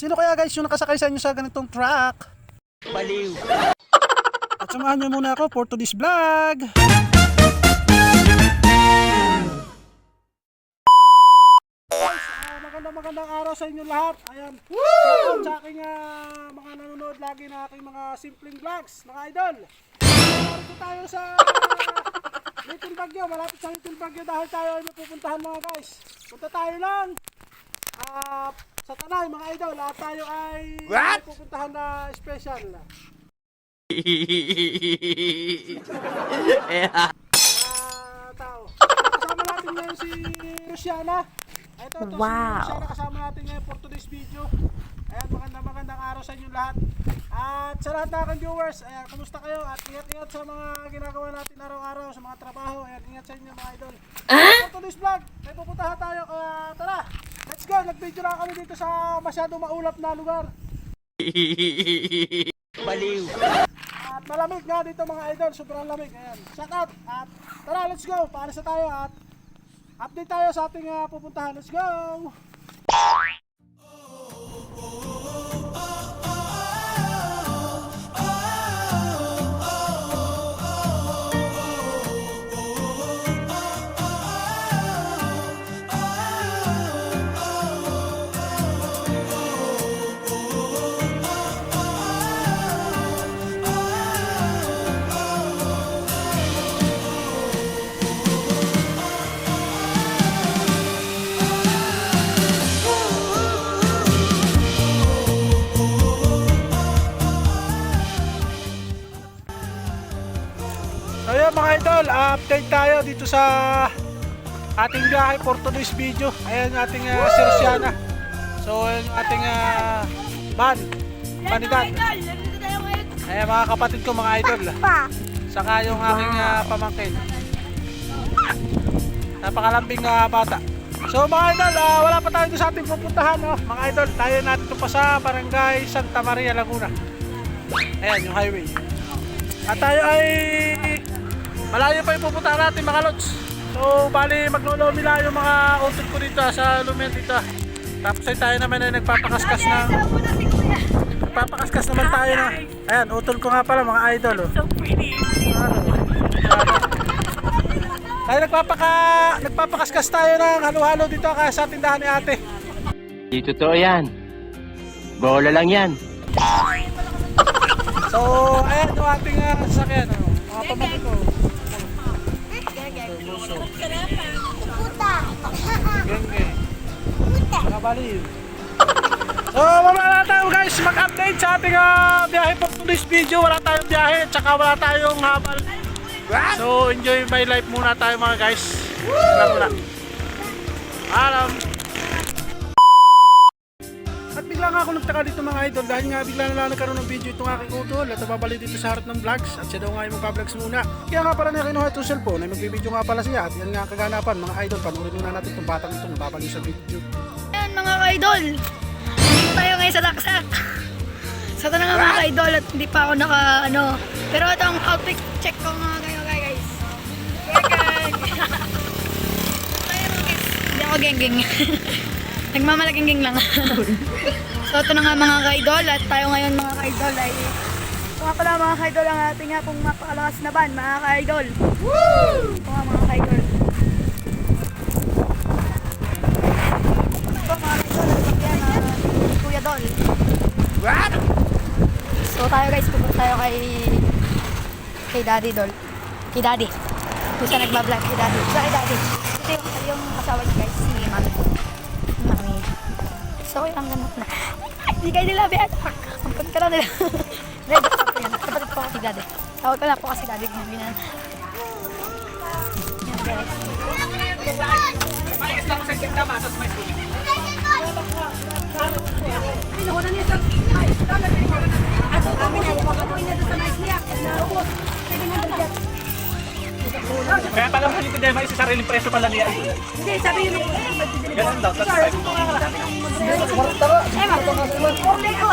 Sino kaya guys yung nakasakay sa inyo sa ganitong truck? Baliw. At samahan niyo muna ako for today's vlog. Magandang araw sa inyo lahat. Ayan. Shoutout sa aking mga nanonood lagi na aking mga simpleng vlogs, mga idol. Narito tayo sa Little Baguio, malapit sa Little Baguio dahil tayo ay mapupuntahan mga guys. Punta tayo lang sa Tanay mga idol at tayo ay pupuntahan na special. Tao. Kasama natin ngayon si Rosiana. Ito, Wow. si Rosiana kasama natin ngayon for today's video. Ayan, magandang araw sa inyo lahat. At sa lahat ng aking viewers, ayan, kumusta kayo? At ingat-ingat sa mga ginagawa natin araw-araw, sa mga trabaho. Ayan, ingat sa inyo mga idol. For today's vlog, may pupuntahan tayo. Kaya tara, let's go! Nag-video lang kami dito sa masyadong maulap na lugar. Baliw. At malamig nga dito mga idol, sobrang lamig. Ayan, shout out. At tara, let's go. Paalis na tayo at update tayo sa ating pupuntahan. Let's go! So yun mga idol, update tayo dito sa ating biyahe for today's video. Ayan yung ating si Rosiana. So yun yung ating vanidad. Ayan mga kapatid ko mga idol. Saka yung aking pamangkin. Napakalambing bata. So mga idol, wala pa tayo sa ating pupuntahan. Mga idol, tayo natin ito pa sa Barangay Santa Maria, Laguna. Ayan yung highway. At tayo ay malayo pa yung pupuntahan natin mga lods. So bali maglulumila yung mga utol ko dito sa lumen dito. Tapos ay tayo naman ay nagpapakaskas naman tayo na. Ayan, utol ko nga pala mga idol. So pretty. Tayo nagpapakaskas tayo ng halo-halo dito kaya sa tindahan ni ate. Di totoo yan. Bola lang yan. So ayan yung ating sasakyan. Mga pamangkin ko. Geng-geng. Mga baliw. So mamaya na tayo guys mag-update sa ating biyahe for today's video. Wala tayong biyahe at saka wala tayong habal. So enjoy my life muna tayo mga guys. Wala. Alam. At bigla nga ako nagtaka dito mga idol dahil nga bigla na lang nagkaroon ng video itong aking utol at nababalik dito sa harap ng vlogs at siya daw nga yung magpa-vlogs muna. Kaya nga pala niya kinuha itong cellphone ay magbibideo nga pala siya at yan nga kaganapan mga idol. Panoorin muna natin itong batang itong nababalik sa video. Ayan mga ka-idol. Dito tayo ngayon sa Daksak. Sa tanong nga mga ka-idol at hindi pa ako pero itong outfit check ko nga kayo guys. Geng-geng. Hindi ako geng-geng. Nagmamalaking lang. So ito na nga mga ka-idol at tayo ngayon mga ka-idol ay ito nga pala mga ka-idol ang ating nga pong mapakalakas na van mga ka-idol. Ito nga mga ka-idol. Ito mga ka-idol at Kuya Dol. So tayo guys, pupunta tayo kay Daddy Dol. Kay Daddy. Kung saan nagbablog kay Daddy. Sa kay Daddy. Ito yung asawa niya guys, si Mami. So ang ganap na. Hindi kayo nila biyan. Sampun ka na nila. Red up ko yan. Kapatid ko si Daddy. Tawag ko lang po kasi Daddy. Yan guys. Kaya pala mo dito dahil may isa sariling preso pala niya. Hindi, sabi yun. Ganun daw. Eh, mag-order ko.